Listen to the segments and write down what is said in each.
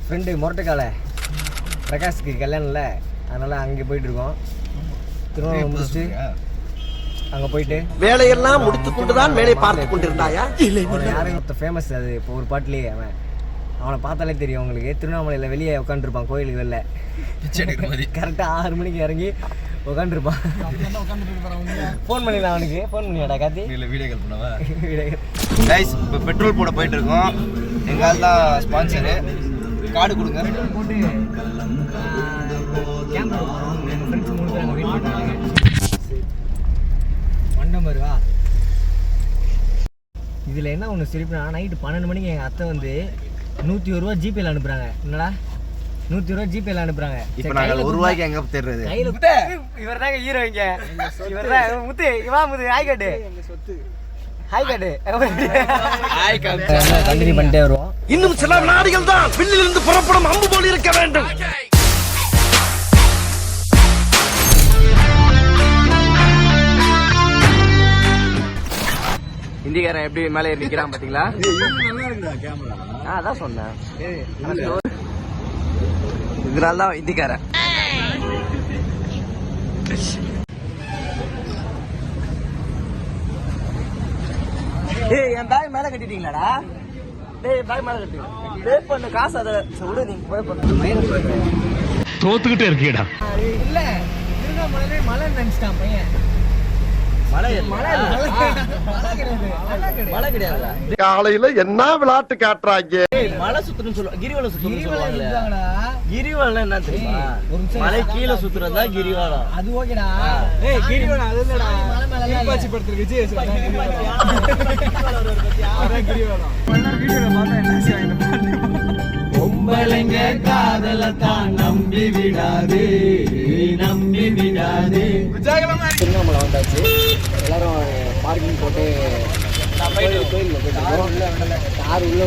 Friend மொரட்டுக்கால பிரகாஷ்க்கு கல்யாணம்ல, அதனால் அங்கே போயிட்டுருக்கோம். திருமணம் முடிச்சுட்டு அங்கே போயிட்டு வேலையெல்லாம் முடித்து கொண்டுதான் வேலையை பார்த்து கொண்டிருந்தாயா? இல்லை, யாரும் ஃபேமஸ். அது இப்போ ஒரு பாட்டிலேயே அவனை பார்த்தாலே தெரியும் உங்களுக்கு. திருவண்ணாமலையில் வெளியே உட்காந்துருப்பான், கோயிலுக்கு வெளில கரெக்டாக 6 மணிக்கு இறங்கி உட்காந்துருப்பான். ஃபோன் பண்ணிடலாம் அவனுக்கு. ஃபோன் பண்ணியாடா கார்த்தி? இல்லை, வீடியோ கால் பண்ணவா? கைஸ், இப்போ பெட்ரோல் போட போயிட்டு இருக்கோம். எங்கால் தான் ஸ்பான்சரு. கார்டு கொடுங்க. பெட்ரோல் போட்டு கேமரா ஃப்ரெண்ட்ஸ் 3 பேர் அங்கே வெயிட் பண்ணுறாங்க. மண்டபம் வா. இதில் என்ன ஒன்று சிரிப்புனா, நைட்டு 12 மணிக்கு எங்கள் அத்தை வந்து 101 ரூபா ஜிபேல அனுப்புகிறாங்க. என்னடா 101 ரூபா ஜிபேல அனுப்புகிறாங்க. இப்போ நாங்கள் 1 ரூபாய்க்கு எங்கே தேடுறது? கையில் இவர் தாங்க ஹீரோ. இங்கே இவர் தான் முத்து. இவா முத்து. ஹாய் காட்டு, ஹாய் காட்டு. கண்டினியூ பண்ணிட்டே வருவோம். இன்னும் சில நாடுகள் தான் வில்லிலிருந்து புறப்படும் அம்பு போல் இருக்க வேண்டும். இந்திக்காரன் எப்படி மேலே ஏறி நிற்கிறான் பார்த்தீங்களா? அதான் சொன்னேன். இதனால தான் இந்திக்காரன். ஏய், என் பேக் மேலே கட்டிட்டீங்களாடா? டேய், பேக் மேலே கட்டி பே பண்ண காசு அதை விடு. நீங்க பே பண்ண தோத்துக்கிட்டே இருக்கீடா. இல்ல, திருவண்ணாமலை மலை நினைச்சிட்டான் பையன். மழை கிடையாது. காலையில என்ன விளையாட்டு காட்டுறாங்க? மலை சுத்துறன்னு சொல்லுவாங்க, கிரிவலம் சுத்துறன்னு சொல்லுவாங்க. கிரிவலம் என்ன தெரியுமா? மலை கீழே சுத்துறதா கிரிவலம். அது ஓகேடா. ஏய், கிரிவலம் அது இல்லடா. மலை மேல பாச்சி படுத்துற விஜய் கிரிவலம். வீடியோல பார்த்தா என்ன செய்வாங்க? பொம்பளைங்க காதலத்தான் நம்பி விடாதே, நம்பி விடாதே. திருவண்ணாமலை வந்தாச்சு. எல்லாரும் பார்க்கிங் போட்டு கோயிலில் போயிட்டு கார் உள்ள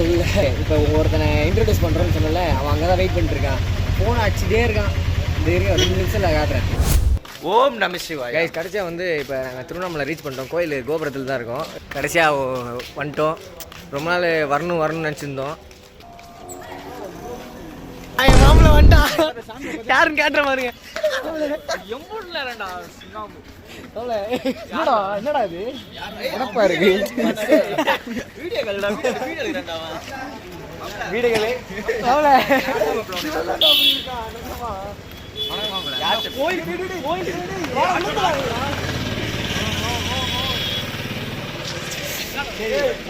இப்போ ஒருத்தனை இன்ட்ரடியூஸ் பண்ணுறோன்னு சொன்னல, அவன் அங்கே தான் வெயிட் பண்ணிட்டு இருக்கான். ஃபோன் அடிச்சுட்டே இருக்கான். இந்த ஏரியா 2 நிமிஷத்தில் காட்டுறேன். ஓம் நம சிவாய. கைஸ், கடைசியாக வந்து இப்போ நாங்கள் திருவண்ணாமலை ரீச் பண்ணிட்டோம். கோயில் கோபுரத்தில் தான் இருக்கோம். கடைசியாக வந்துட்டோம். ரொம்ப நாள் வரணும்னு நினச்சிருந்தோம். மாப்பிள்ள வந்துட்டான். யாருன்னு கேட்டுற பாருங்க. என்னடா இது உனப்பா இருக்கு? வீடுகளே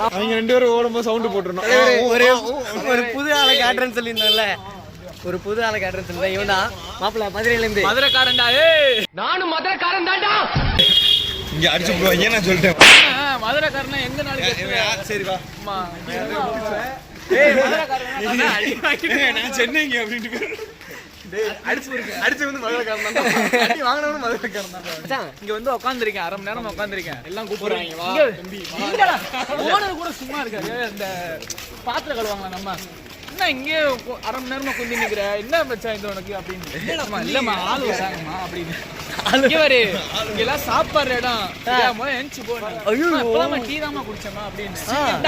அவங்க 2 பேரும் ஓடும்போது சவுண்ட் போட்டுருணும். ஒரு புது ஆளை கேட்டுறேன்னு சொல்லியிருந்தோம்ல, ஒரு புது ஆளை கேட்டுறேன்னு சொல்லியிருந்தேன். இவன் தான் மாப்பிள்ள, மதுரையிலேருந்து. மதுரைக்காரன்டா. நானும் மதுரைக்காரன் தான்டா. இங்க அடிச்சு போடுவாங்க. நான் சொல்லிட்டேன் மதுரைக்காரனா எங்க நாளைக்கு. சரி வா. நான் சென்னைங்க அப்படின்ட்டு அடிச்சு வந்து மதுரைக்காரன் தான். அடி வாங்கினவனும் மதுரைக்காரன் தான். இங்க வந்து உட்காந்துருக்கேன், 1/2 மணி நேரம் உட்காந்துருக்கேன். எல்லாம் கூப்பிடுறாங்க, வா தம்பி. ஓனர் கூட சும்மா இருக்காரு. இந்த பாத்திரம் கழுவாங்களா நம்ம, என்ன இங்கே 1/2 மணி நேரமா குந்தி நிக்கிற, என்ன பிரச்சனை இது உனக்கு அப்படின்னு. இல்லம்மா ஆள் வராங்கம்மா அப்படின்னு. இங்கெல்லாம் சாப்பாடுற இடம் எஞ்சி போனேன். டீ தாமா குடிச்சமா அப்படின்னு.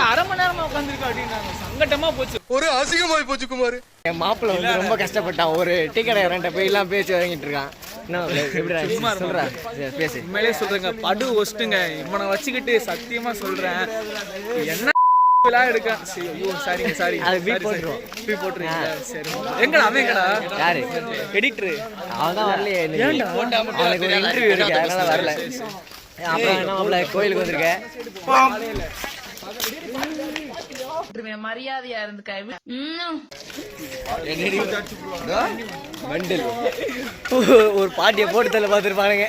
1/2 மணி நேரமா உட்காந்துருக்கா அப்படின்னு சங்கட்டமா போச்சு. ஒரு அசிங்கமாயி போச்சு குமார். என் மாப்பிள்ள வந்து ரொம்ப கஷ்டப்பட்டான். ஒரு டீ கடைக்காரன்ட்ட போய் எல்லாம் பேச்சு வாங்கிட்டு இருக்கான். உண்மையிலே சொல்றேங்க, படு ஒஸ்ட்டுங்க. இவனை வச்சுக்கிட்டு சத்தியமா சொல்றேன், என்ன எடுக்க. சாரி சரி எங்கடா அவன் எங்கடா? யாரு எடிட்டர்? அவன் தான் வரலையே. இன்டர்வியூ இருக்கு, அதனால வரல. அப்புறம் என்ன மாப்பிள்ள, கோயிலுக்கு வந்திருக்கேன். மரியாதையா இருந்துக்கா. மண்டல் ஒரு பாட்டியை போட்டு தள்ள பார்த்துருப்பானுங்க.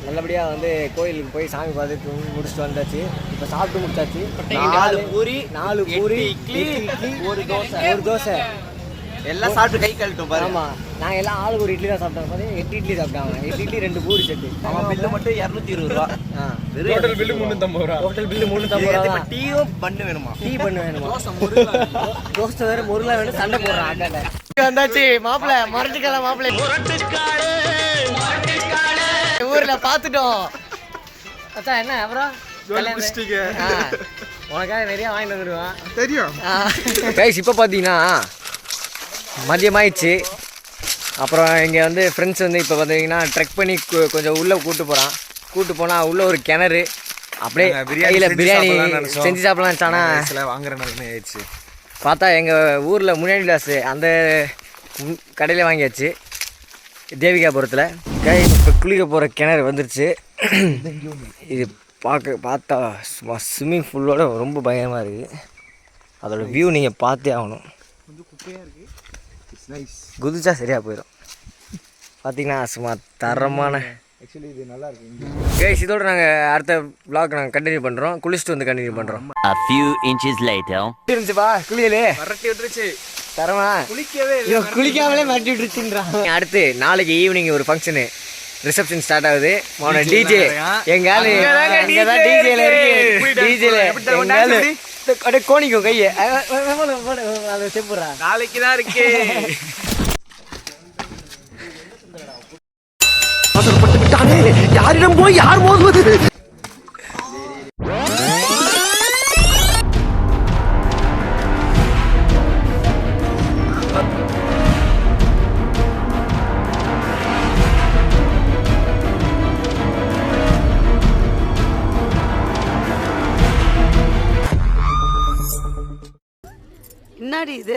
நல்லபடியாக வந்து கோயிலுக்கு போய் சாமி பார்த்துட்டு முடிச்சுட்டு வந்தாச்சு. இப்போ சாப்பிட்டு முடிச்சாச்சு. 4 பூரி, 4 இட்லி, ஒரு தோசை எல்லாம் சாப்பிட்டு கை கழட்டும் பாரு. ஆமாம், நாங்கள் எல்லாம் ஆளுக்கு ஒரு இட்லி தான் சாப்பிட்டோம். பார்த்தீங்கன்னா 8 இட்லி சாப்பிட்டாங்க. 8 இட்லி 2 பூரி சட்னி. அவன் பில்லு மட்டும் 220 ரூபா. டோட்டல் பில்லு 350 ரூபா. டோட்டல் பில்லு 350 ரூபா. டீயும் பண்ணு வேணுமா? டீ பண்ணு வேணுமா? தோசை வேறு முருகா வேணும். சண்டை போடுறான். வந்தாச்சு மாப்பிள்ள, மரட்டுக்கால மாப்பிள்ளை. ஊரில் பார்த்துட்டோம். அச்சா என்ன அப்புறம் உனக்காக நிறைய வாங்கிட்டு வந்துடுவான் தெரியும். கைஸ். இப்போ பார்த்தீங்கன்னா மதியமாயிடுச்சு. அப்புறம் இங்கே வந்து ஃப்ரெண்ட்ஸ் வந்து இப்போ பார்த்தீங்கன்னா ட்ரெக் பண்ணி கொஞ்சம் உள்ளே கூப்பிட்டு போனால் உள்ளே ஒரு கிணறு அப்படியே பிரியாணி செஞ்சு சாப்பிடலாம். ஆனால் வாங்குற நிலைமை ஆயிடுச்சு. பார்த்தா எங்கள் ஊரில் முன்னாடி கிளாஸு அந்த கடையில் வாங்கியாச்சு தேவிகாபுரத்தில். இப்போ குளிக்க போகிற கிணறு வந்துருச்சு. இது பார்த்தா ஸ்விம்மிங் ஃபுல்லோட ரொம்ப பயமாக இருக்குது. அதோட வியூ நீங்கள் பார்த்தே ஆகணும். குதிச்சா சரியாக போயிடும். பார்த்தீங்கன்னா சும்மா தரமான. ஆக்சுவலி இது நல்லா இருக்கு. கைஸ் இதோட நாங்கள் அடுத்த vlog நாங்கள் கண்டினியூ பண்ணுறோம். குளிச்சுட்டு வந்து கண்டினியூ பண்ணுறோம். A few inches later. இருந்துச்சுப்பா குளியலே வரட்டி விட்டுருச்சு. தரமா குளிக்கவே குளிக்காமலே மாட்டி விட்டுருச்சுன்றான். அடுத்து நாளைக்கு ஈவினிங் ஒரு ஃபங்க்ஷனு ரிசப்ஷன் ஸ்டார்ட் ஆகுது. மோன டிஜே எங்கால டிஜேல இருக்கு. டிஜேல எங்கால அப்படியே கோணிக்கும் கையை அதை செப்புறா. நாளைக்கு தான் இருக்கு. அவசரப்பட்டு விட்டானே, யாரிடம் போய் யார் மோதுவது? என்னடி இது?